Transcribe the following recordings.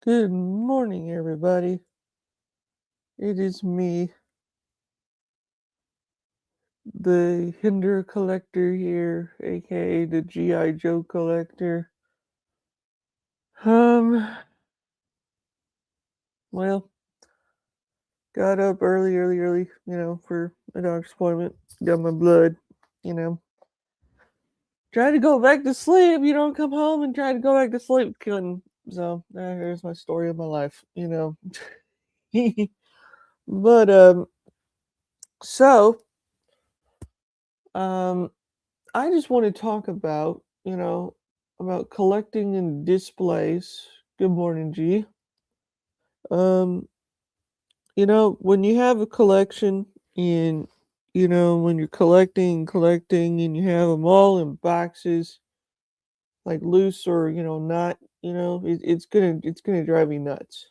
Good morning, everybody. It is me, the Hinder Collector here, aka the G.I. Joe Collector. Um, well, got up early, for a doctor's appointment. Got my blood, you know. Tried to go back to sleep, come home and try to go back to sleep. Couldn't. So, here's my story of my life. But, so, um, I just want to talk about collecting and displays. Good morning, G. Um, when you have a collection and when you're collecting and you have them all in boxes, like loose or not, it's gonna drive me nuts.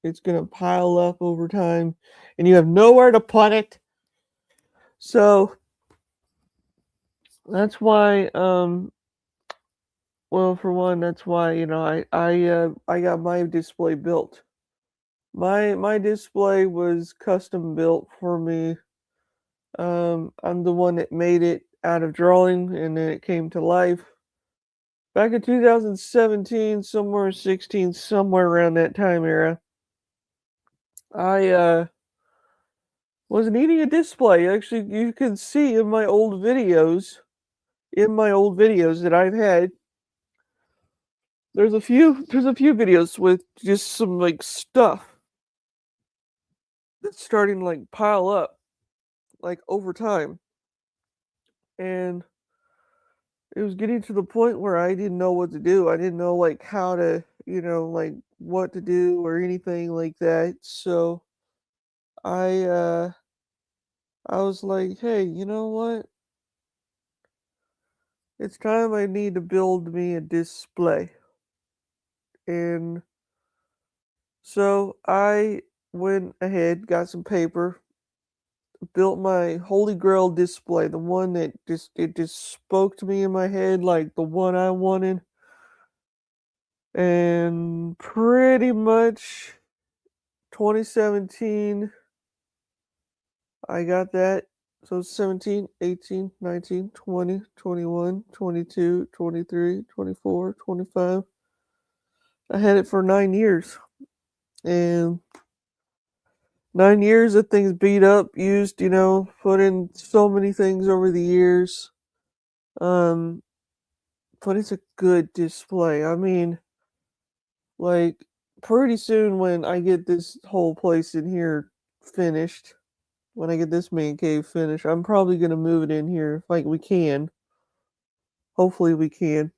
It's gonna pile up over time, and you have nowhere to put it. So that's why well, for one, that's why I got my display built. My display was custom built for me. I'm the one that made it out of drawing, and then it came to life back in 2017, somewhere 16, somewhere around that time era. I was needing a display. Actually, you can see in my old videos that I've had. There's a few videos with just some like stuff that's starting to like pile up like over time, and it was getting to the point where I didn't know what to do. I didn't know like how to, like what to do or anything like that. So I uh I was like, "Hey, you know what? It's time I need to build me a display." And so I went ahead, got some paper, built my Holy Grail display, the one that just spoke to me in my head like the one I wanted. And pretty much 2017, I got that. So 17, 18, 19, 20, 21, 22, 23, 24, 25. I had it for 9 years. And 9 years, that thing's beat up, used, put in so many things over the years. Um, but it's a good display. I mean, like, pretty soon when I get this whole place in here finished, when I get this man cave finished, I'm probably gonna move it in here if like we can. Hopefully we can.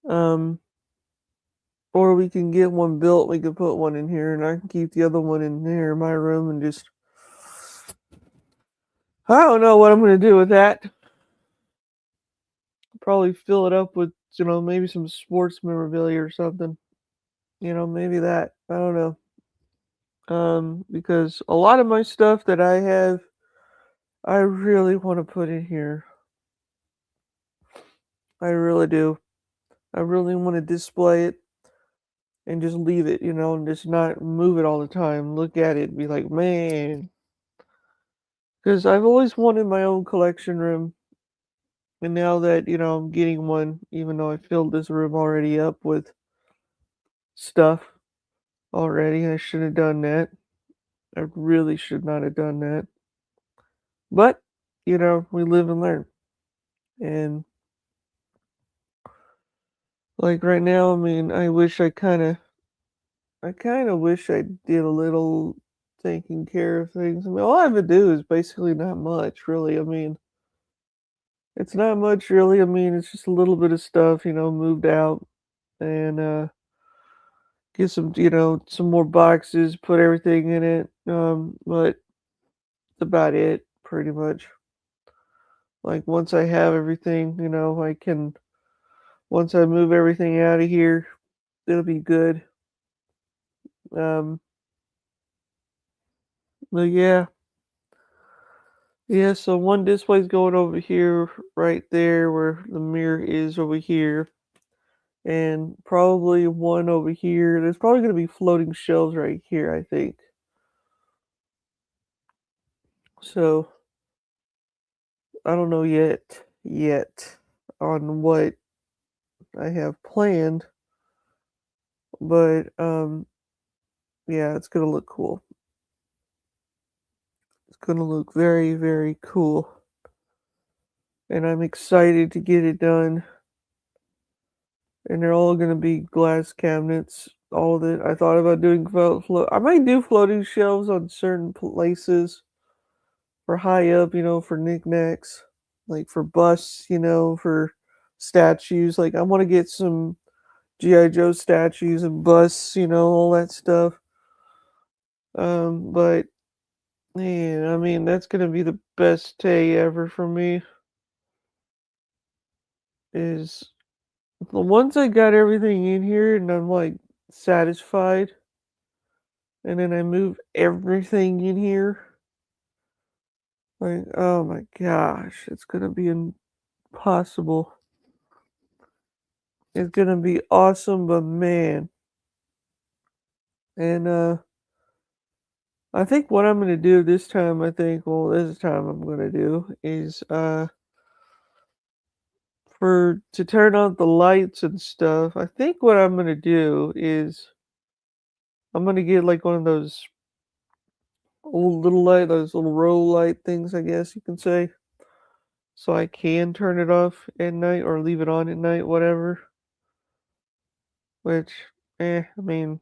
Um, or we can get one built. We can put one in here, and I can keep the other one in here in my room and just. I don't know what I'm gonna do with that. Probably fill it up with maybe some sports memorabilia or something. Maybe that. I don't know. Because a lot of my stuff that I have, I really want to put in here. I really do. I really want to display it and just leave it, and just not move it all the time. Look at it and be like, man. Because I've always wanted my own collection room. And now that, I'm getting one, even though I filled this room already up with stuff already, I should have done that. I really should not have done that. But, we live and learn. And like right now, I mean, I kind of wish I did a little taking care of things. I mean, all I have to do is basically not much, really. I mean, it's not much, really. I mean, it's just a little bit of stuff, moved out and get some more boxes, put everything in it. But that's about it, pretty much. Like once I have everything, once I move everything out of here, it'll be good. Um, but yeah. Yeah, so one display's going over here, right there, where the mirror is over here. and probably one over here. There's probably gonna be floating shelves right here, I think. So I don't know yet on what I have planned, but yeah, it's gonna look cool. It's gonna look very, very cool. And I'm excited to get it done. And they're all gonna be glass cabinets. All of it. I thought about doing I might do floating shelves on certain places for high up, for knickknacks, like for busts, for statues. Like I want to get some GI Joe statues and busts, all that stuff. But man, I mean that's gonna be the best day ever for me. Is the once I got everything in here and I'm like satisfied, and then I move everything in here. Like, oh my gosh, it's gonna be impossible. It's gonna be awesome, but man. And I think what I'm gonna do this time, this time I'm gonna do is for to turn on the lights and stuff. I think what I'm gonna do is I'm gonna get like one of those those little row light things, I guess you can say, so I can turn it off at night or leave it on at night, whatever. Which, I mean,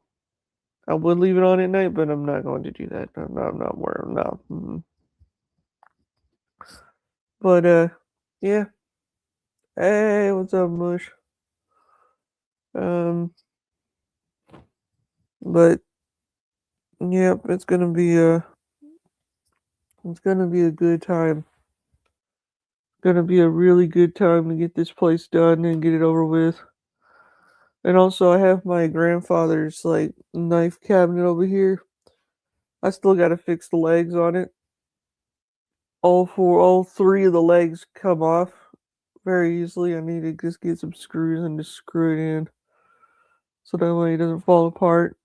I would leave it on at night, but I'm not going to do that. I'm not wearing no. But yeah. Hey, what's up, Mush? Um, but yep, it's gonna be a good time. Gonna be a really good time to get this place done and get it over with. And also, I have my grandfather's like knife cabinet over here. I still gotta fix the legs on it. All three of the legs come off very easily. I need to just get some screws and just screw it in so that way it doesn't fall apart.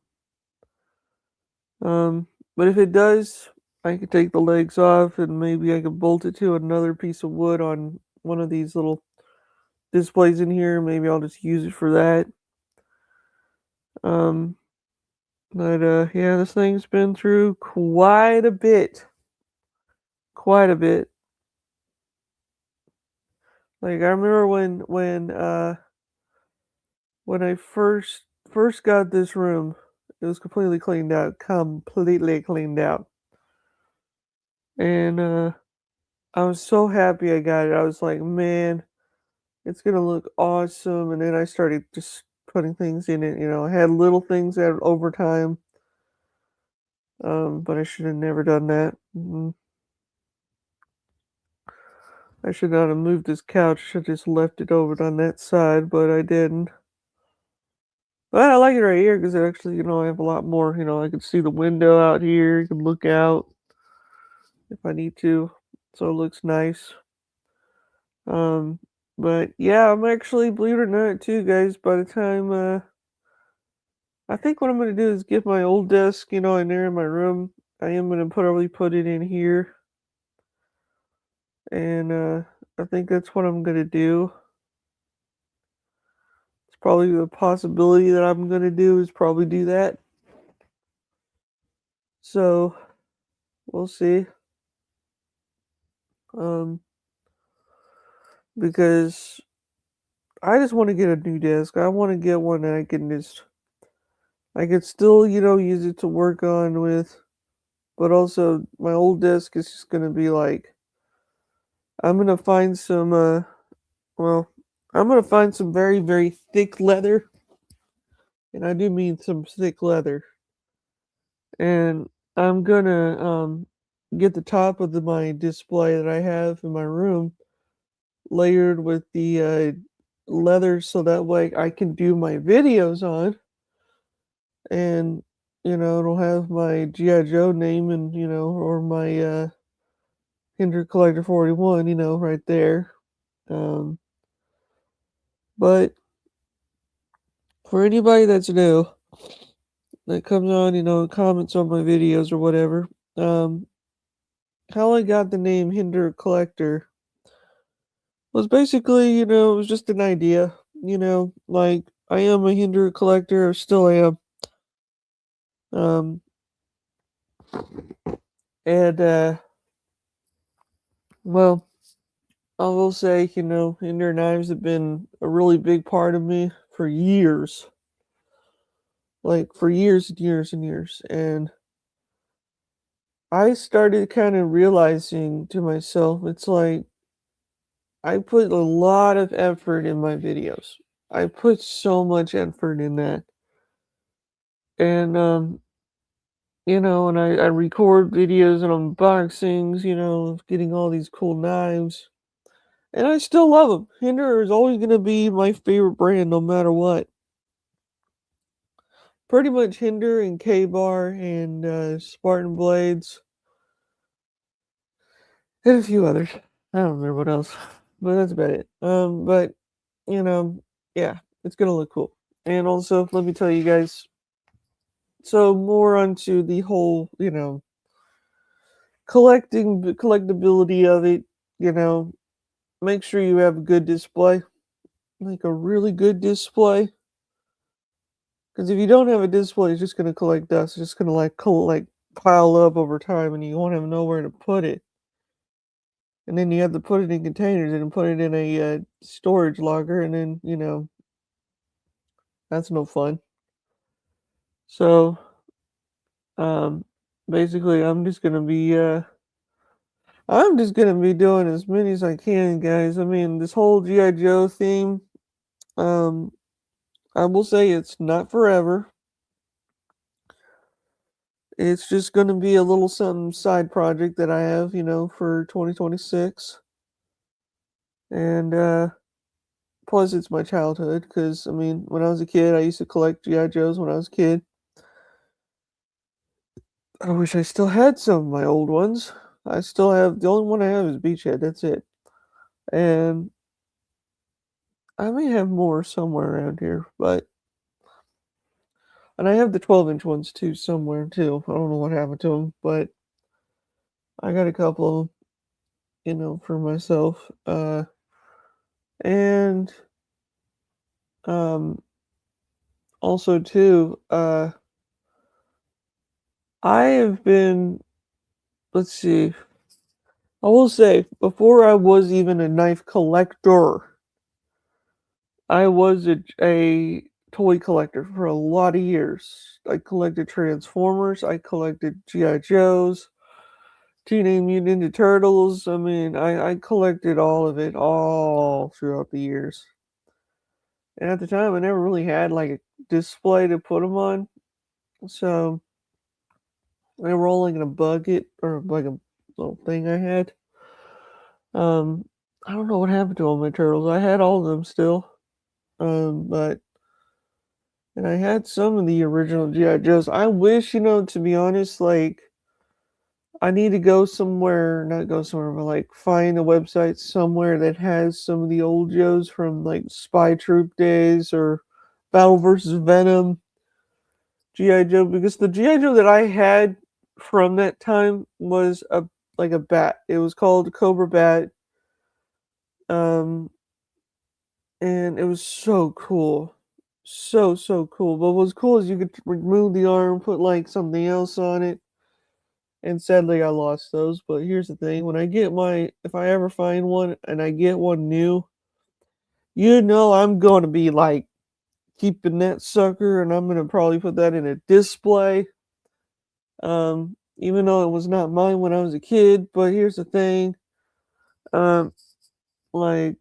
Um, but if it does, I could take the legs off and maybe I could bolt it to another piece of wood on one of these little displays in here. Maybe I'll just use it for that. Um, but yeah, this thing's been through quite a bit. Quite a bit. Like I remember when I first got this room, it was completely cleaned out, completely cleaned out. And I was so happy I got it. I was like, man, it's gonna look awesome. And then I started just putting things in it. I had little things that over time. But I should have never done that. I should not have moved this couch. Should have just left it over on that side, but I didn't. But I like it right here because actually, I have a lot more. I can see the window out here. You can look out if I need to, so it looks nice. Um, but yeah, I'm actually, believe it or not, too, guys. By the time I think what I'm gonna do is get my old desk, in there in my room. I am gonna probably put it in here, and I think that's what I'm gonna do. It's probably the possibility that I'm gonna do is probably do that. So we'll see. Um, because I just want to get a new desk. I want to get one that I can still, use it to work on with, but also my old desk is just gonna be like I'm gonna find some well, I'm gonna find some very, very thick leather, and I do mean some thick leather. And I'm gonna get the top of my display that I have in my room layered with the leather so that way I can do my videos on, and it'll have my GI Joe name and or my Hendrick Collector 41, right there. Um, but For anybody that's new, that comes on, comments on my videos or whatever, um, how I got the name Hinder Collector was basically, it was just an idea, like I am a Hinder collector, still am. Um, and well, I will say, Hinder knives have been a really big part of me for years, like for years and years and years. And I started kind of realizing to myself, it's like I put a lot of effort in my videos. I put so much effort in that. And and I record videos and unboxings, of getting all these cool knives. And I still love them. Hinder is always gonna be my favorite brand no matter what. Pretty much Hinder and K-Bar and Spartan Blades and a few others. I don't remember what else, but that's about it. But you know, yeah, it's gonna look cool. And also, let me tell you guys. So more onto the whole, collectability of it. You know, make sure you have a good display, like a really good display. Because if you don't have a display, it's just gonna collect dust. It's just gonna like pile up over time, and you won't have nowhere to put it. And then you have to put it in containers and put it in a storage locker, and then that's no fun. So um, basically, I'm just gonna be doing as many as I can, guys. I mean, this whole GI Joe theme, um, I will say it's not forever. It's just gonna be a little something side project that I have, for 2026. And plus, it's my childhood because I mean, when I was a kid, I used to collect GI Joes when I was a kid. I wish I still had some of my old ones. I still have the only one I have is Beachhead. That's it. And I may have more somewhere around here, but and I have the 12-inch ones too somewhere too. I don't know what happened to them, but I got a couple of them, for myself. And um, also too, I have been. Let's see. I will say before I was even a knife collector, I was a toy collector for a lot of years. I collected Transformers. I collected GI Joes. Teenage Mutant Ninja Turtles. I mean, I collected all of it all throughout the years. And at the time, I never really had like a display to put them on. So they were all like in a bucket or like a little thing I had. Um, I don't know what happened to all my turtles. I had all of them still. But and I had some of the original GI Joes. I wish, to be honest, like I need to go somewhere, not go somewhere, but like find a website somewhere that has some of the old Joes from like Spy Troop days or Battle versus Venom, GI Joe, because the GI Joe that I had from that time was a bat. It was called Cobra Bat, um, and it was so cool, so cool. But what was cool is you could remove the arm, put like something else on it. And sadly, I lost those. But here's the thing: if I ever find one and I get one new, I'm going to be like keeping that sucker, and I'm going to probably put that in a display. Even though it was not mine when I was a kid. But here's the thing: um, like,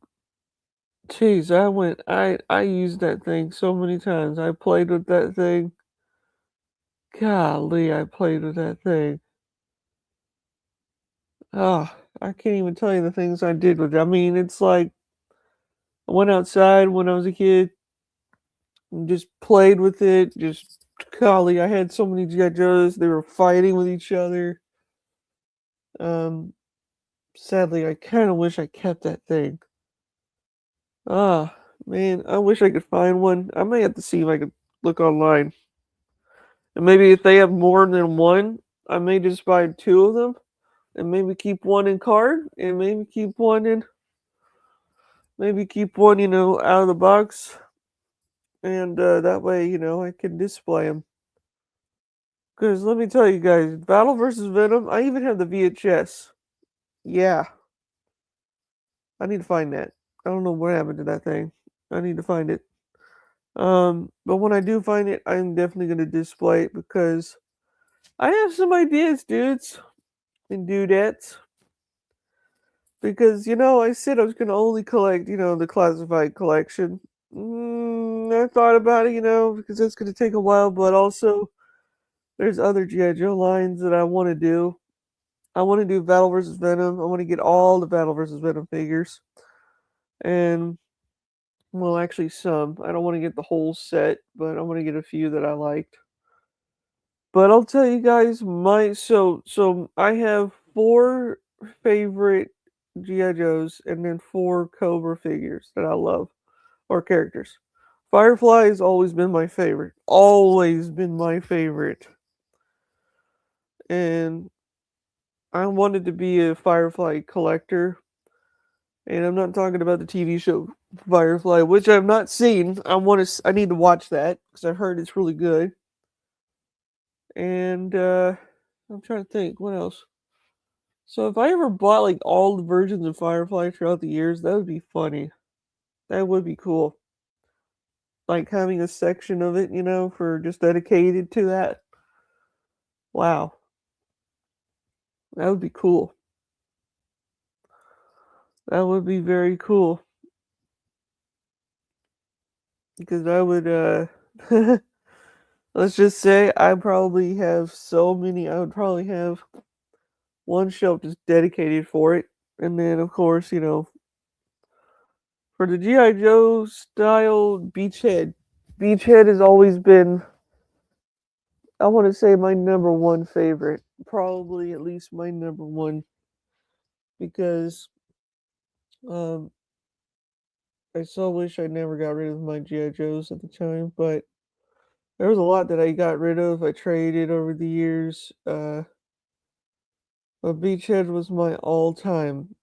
geez, I used that thing so many times. I played with that thing. Golly, I played with that thing. Ah, I can't even tell you the things I did with it. I mean, it's like I went outside when I was a kid and just played with it. Just golly, I had so many GI Joes. They were fighting with each other. Um, sadly, I kind of wish I kept that thing. Ah, Man, I wish I could find one. I may have to see if I could look online. And maybe if they have more than one, I may just buy two of them and maybe keep one in card and maybe keep one, out of the box. And that way, I can display them. Because let me tell you guys, Battle versus Venom, I even have the VHS. Yeah, I need to find that. I don't know what happened to that thing. I need to find it. But when I do find it, I'm definitely gonna display it because I have some ideas, dudes and dudettes. Because I said I was gonna only collect, the classified collection. I thought about it, because that's gonna take a while. But also, there's other GI Joe lines that I want to do. I want to do Battle versus Venom. I want to get all the Battle versus Venom figures, and well, actually, some. I don't want to get the whole set, but I want to get a few that I liked. But I'll tell you guys so I have four favorite GI Joes and then four Cobra figures that I love or characters. Firefly has always been my favorite. Always been my favorite. And I wanted to be a Firefly collector. And I'm not talking about the TV show Firefly, which I've not seen. I need to watch that because I've heard it's really good. And I'm trying to think what else. So if I ever bought like all the versions of Firefly throughout the years, that would be funny. That would be cool. Like having a section of it, for just dedicated to that. Wow. That would be cool. That would be very cool. Because I would let's just say I probably have so many. I would probably have one shelf just dedicated for it. And then of course, for the G.I. Joe style Beachhead. Beachhead has always been, I want to say, my number one favorite. Probably at least my number one because um, I so wish I never got rid of my G.I. Joes at the time, but there was a lot that I got rid of. I traded over the years. But Beachhead was my all-time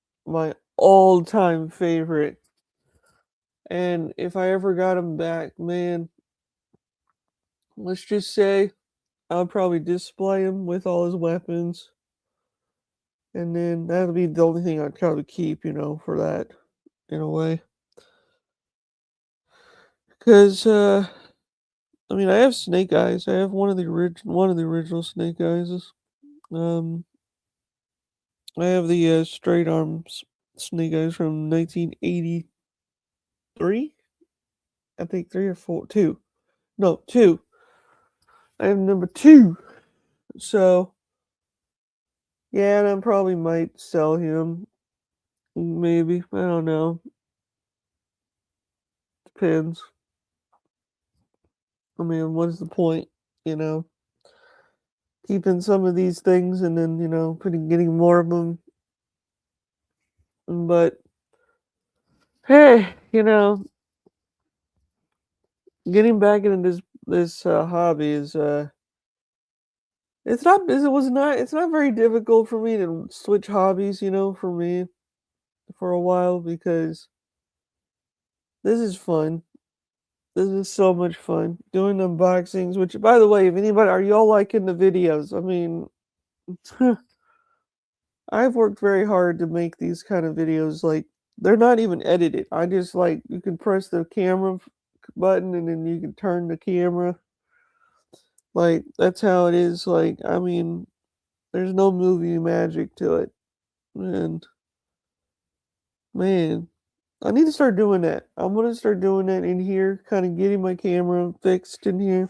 favorite. And if I ever got him back, man, let's just say I'll probably display him with all his weapons. And then that'll be the only thing I'd probably keep, for that, in a way. Because, I mean, I have Snake Eyes. I have one of the original Snake Eyes. Um, I have the straight arms Snake Eyes from 1983. I think three or four, two. No, two. I have number two. So, yeah, and I probably might sell him. Maybe. I don't know. Depends. I mean, what's the point? You know, keeping some of these things and then, getting more of them. But, hey, getting back into this hobby is, it's not very difficult for me to switch hobbies, for me, for a while because this is fun. This is so much fun doing unboxings, which, by the way, if anybody, are y'all liking the videos? I mean, I've worked very hard to make these kind of videos. Like, they're not even edited. I just, like, you can press the camera button and then you can turn the camera. Like, that's how it is. Like, I mean, there's no movie magic to it. And, man, I need to start doing that. I'm gonna start doing that in here, kind of getting my camera fixed in here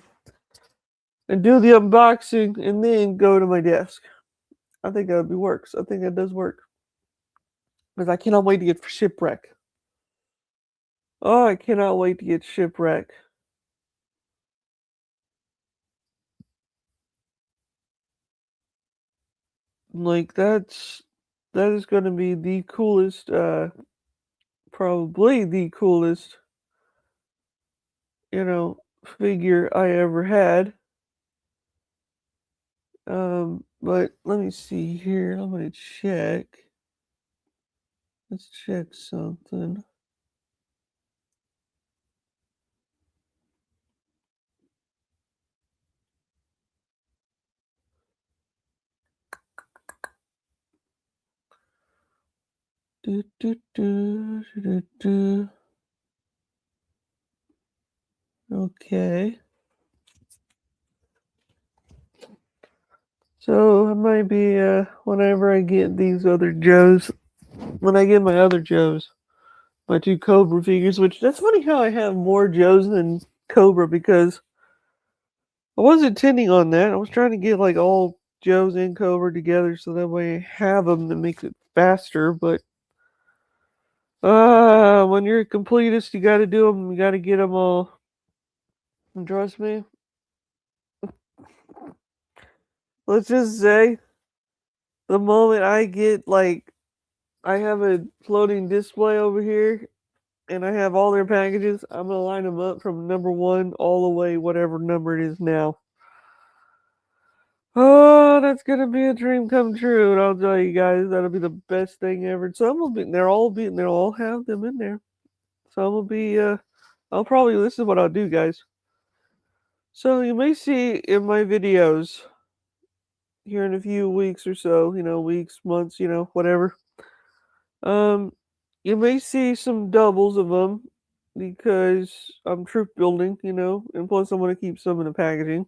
and do the unboxing and then go to my desk. I think that works. I think that does work. Because I cannot wait to get shipwreck. Oh, I cannot wait to get shipwreck. Like that is gonna be the coolest, probably the coolest figure I ever had. But let me see here. I'm gonna check. Let's check something. Do, do, do, do, do, do. Okay. So I might be whenever I get these other Joes, when I get my other Joes, my two Cobra figures, which that's funny how I have more Joes than Cobra because I wasn't intending on that. I was trying to get like all Joes and Cobra together so that way I have them that makes it faster. But when you're a completist, you got to do them. You got to get them all. And trust me. Let's just say the moment I get like I have a floating display over here and I have all their packages, I'm gonna line them up from number one all the way whatever number it is now. Oh, that's gonna be a dream come true, and I'll tell you guys that'll be the best thing ever. Some will be, they'll all have them in there. Some will be, I'll probably, this is what I'll do, guys. So you may see in my videos here in a few weeks or so, weeks, months, whatever. Um, you may see some doubles of them because I'm troop building, and plus I want to keep some in the packaging.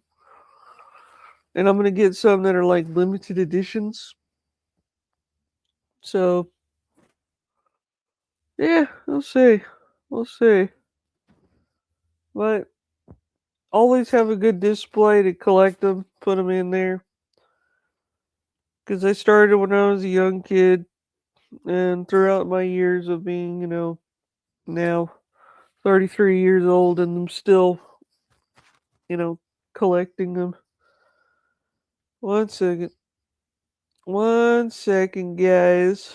And I'm gonna get some that are like limited editions. So yeah, we'll see. We'll see. But always have a good display to collect them, put them in there. Because I started when I was a young kid, and throughout my years of being, now 33 years old, and I'm still, you know, collecting them. One second. One second, guys.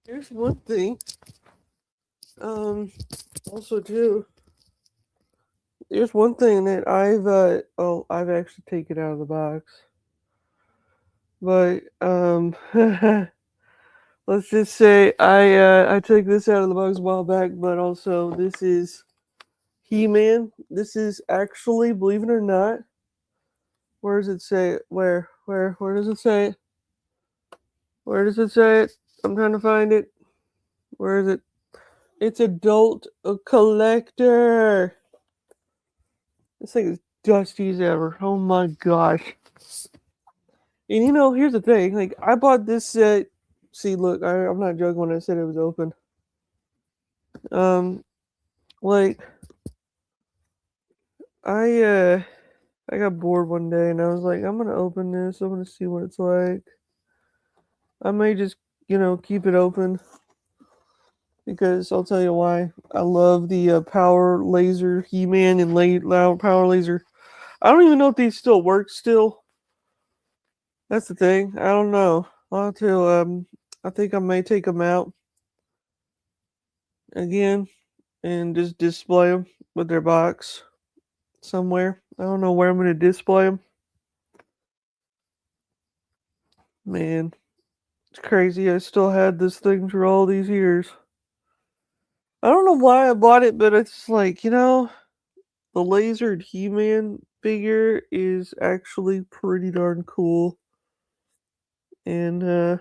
Here's one thing. Um, also too. There's one thing that I've actually taken out of the box. But let's just say I took this out of the box a while back, but also this is He-Man. This is actually, believe it or not, where does it say it? Where does it say it? Where does it say it? I'm trying to find it. Where is it? It's adult collector. This thing is dusty as ever. Oh my gosh. And here's the thing. Like, I bought this set. See, look, I'm not joking when I said it was open. Um, like, I I got bored one day and I was like, I'm gonna open this. I'm gonna see what it's like. I may just, keep it open because I'll tell you why. I love the power laser He-Man and loud power laser. I don't even know if these still work still. That's the thing. I don't know. I'll have to I think I may take them out again and just display them with their box somewhere. I don't know where I'm gonna display them. Man, It's crazy I still had this thing for all these years. I don't know why I bought it, but it's like, the lasered He-Man figure is actually pretty darn cool. And, oh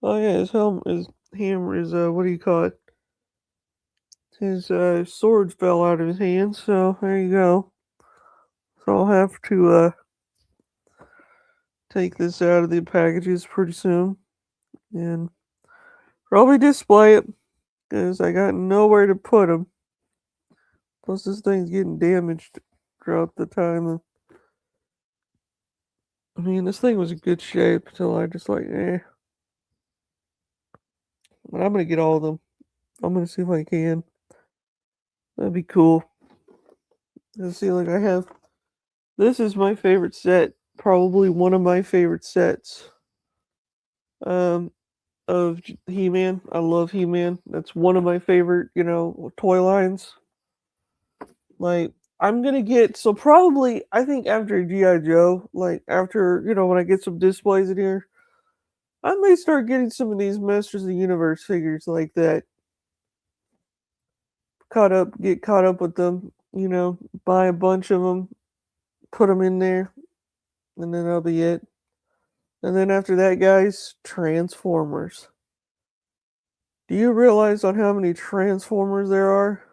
yeah, his hammer is, what do you call it? His, sword fell out of his hand, so there you go. So I'll have to, take this out of the packages pretty soon. And probably display it, because I got nowhere to put them. Plus this thing's getting damaged throughout the time. I mean, this thing was in good shape until I just like, eh. But I'm gonna get all of them. I'm gonna see if I can. That'd be cool. Let's see, like I have. This is my favorite set. Probably one of my favorite sets. Um, of He-Man. I love He-Man. That's one of my favorite, toy lines. Like, I'm gonna get so probably I think after G.I. Joe, like after when I get some displays in here, I may start getting some of these Masters of the Universe figures like that. Get caught up with them, buy a bunch of them, put them in there, and then that'll be it. And then after that, guys, Transformers. Do you realize on how many Transformers there are?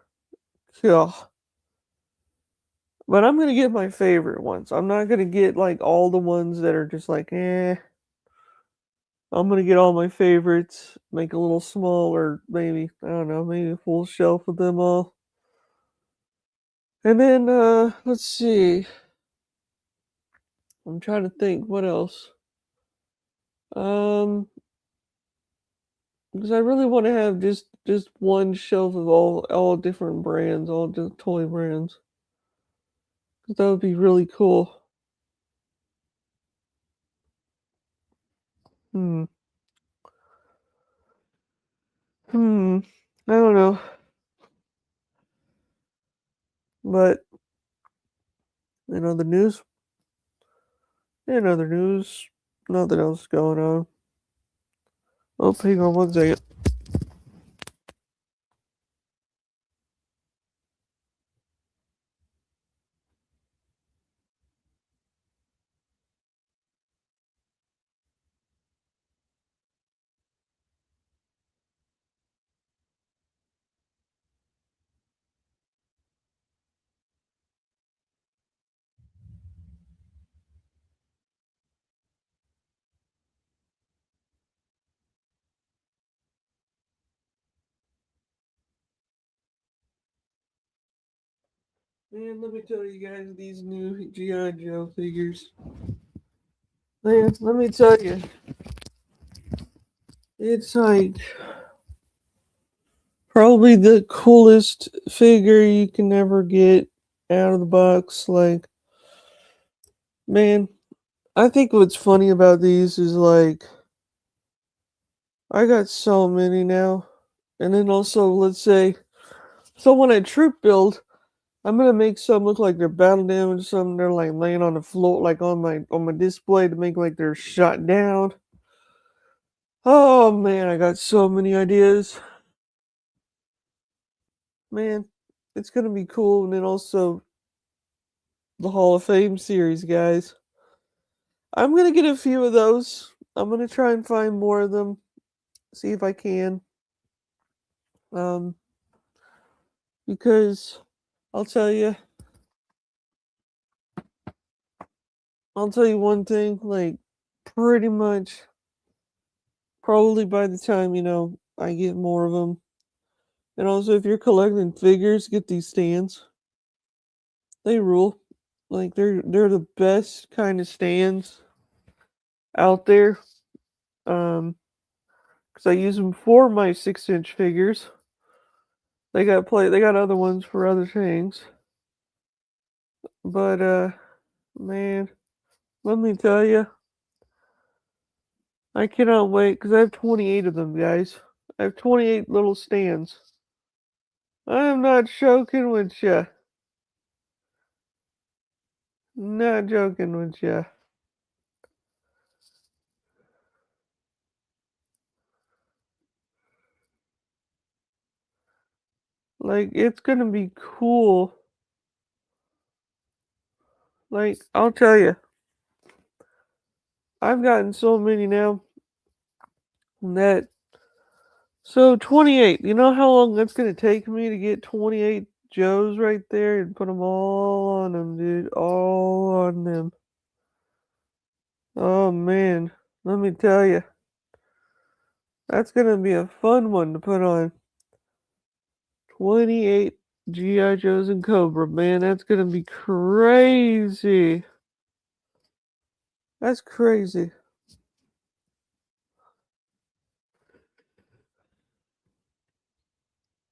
Yeah. But I'm gonna get my favorite ones. I'm not gonna get like all the ones that are just like, eh. I'm gonna get all my favorites, make a little smaller, maybe, I don't know, maybe a full shelf of them all. And then, let's see. I'm trying to think what else. Um, because I really want to have just one shelf of all different brands, all the toy brands. 'Cause that would be really cool. Hmm. Hmm. I don't know. But the news. The news. Nothing else going on. Oh, hang on one second. Man, let me tell you guys these new G.I. Joe figures. Man, let me tell you, it's like probably the coolest figure you can ever get out of the box. Like, man, I think what's funny about these is like I got so many now. And then also, let's say, so when I troop build, I'm gonna make some look like they're battle damaged, some they're like laying on the floor, like on my display to make like they're shot down. Oh man, I got so many ideas. Man, it's gonna be cool. And then also the Hall of Fame series, guys. I'm gonna get a few of those. I'm gonna try and find more of them. See if I can. Um, because I'll tell you, I'll tell you one thing. Like, pretty much, probably by the time I get more of them. And also, if you're collecting figures, get these stands. They rule. Like they're the best kind of stands out there. Um, because I use them for my 6-inch figures. They got other ones for other things. But man, let me tell you, I cannot wait because I have 28 of them, guys. I have 28 little stands. I am not joking with you. Not joking with you. Like, it's gonna be cool. Like, I'll tell you, I've gotten so many now that so 28, you know how long that's gonna take me to get 28 Joes right there and put them all on them, dude, all on them. Oh man, let me tell you, that's gonna be a fun one to put on. 28 GI Joes and Cobra, man, that's gonna be crazy. That's crazy.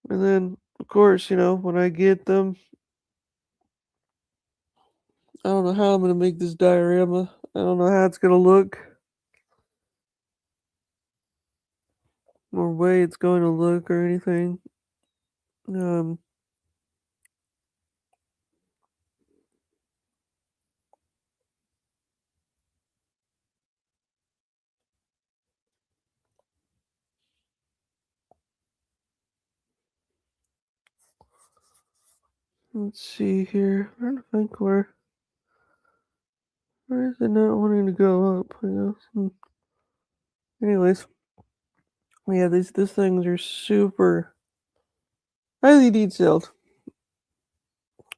And then, of course, when I get them, I don't know how I'm gonna make this diorama. I don't know how it's gonna look or way it's going to look or anything. Um, let's see here. I'm trying to think where is it not wanting to go up? Anyways, yeah, these things are super highly detailed,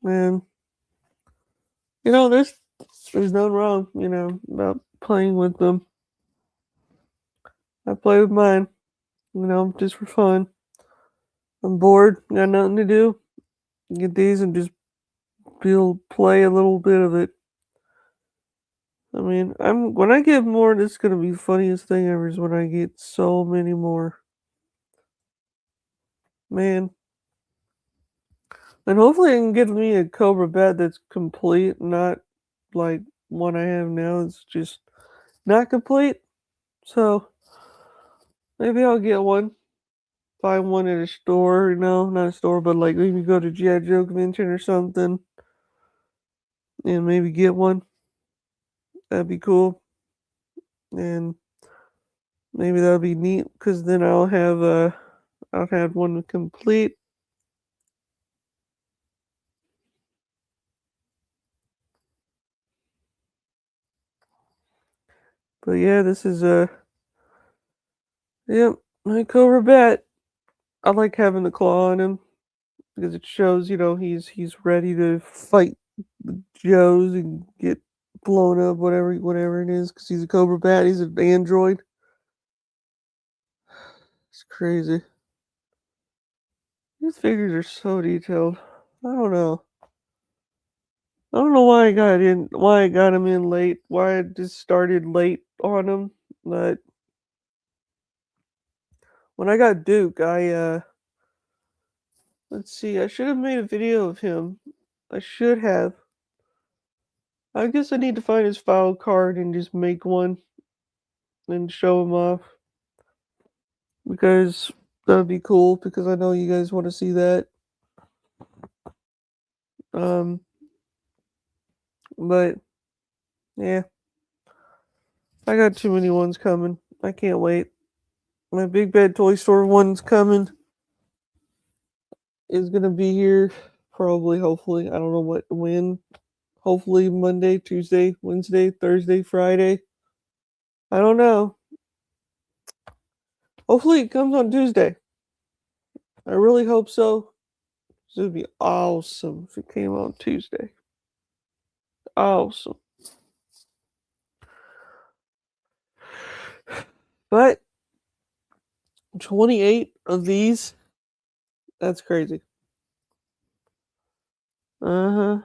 and there's nothing wrong, about playing with them. I play with mine, just for fun. I'm bored, got nothing to do. Get these and just play a little bit of it. I mean, when I get more, this is gonna be the funniest thing ever. Is when I get so many more, man. And hopefully, I can get me a Cobra bat that's complete, not like one I have now. It's just not complete. So maybe I'll get one. Find one at a store, not a store, but like maybe go to GI Joe convention or something, and maybe get one. That'd be cool, and maybe that'll be neat because then I'll have one complete. But yeah, this is yep, my Cobra bat. I like having the claw on him because it shows, he's ready to fight the Joes and get blown up, whatever it is, because he's a Cobra bat. He's an android. It's crazy. These figures are so detailed. I don't know. I don't know why I got him in late, why I just started late on him. But when I got Duke, let's see, I should have made a video of him. I should have. I guess I need to find his file card and just make one and show him off because that'd be cool because I know you guys want to see that. Um, but yeah, I got too many ones coming. I can't wait. My Big Bad Toy Store one's coming. Is gonna be here probably, hopefully. I don't know when. Hopefully Monday, Tuesday, Wednesday, Thursday, Friday. I don't know. Hopefully it comes on Tuesday. I really hope so. It would be awesome if it came on Tuesday. Awesome. But 28 of these, that's crazy. Uh-huh.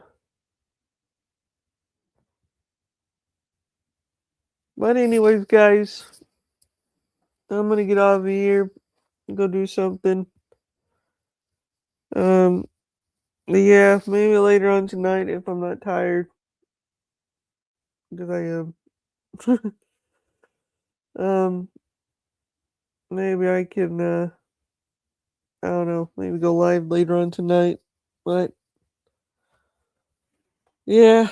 But anyways, guys, I'm gonna get out of here and go do something. Um, yeah, maybe later on tonight if I'm not tired, because I am. um, maybe I can, I don't know, maybe go live later on tonight. But yeah,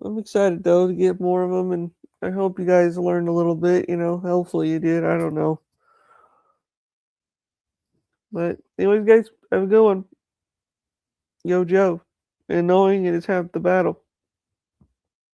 I'm excited though to get more of them, and I hope you guys learned a little bit. Hopefully you did. I don't know. But anyways, guys, have a good one. Yo, Joe. And knowing it is half the battle.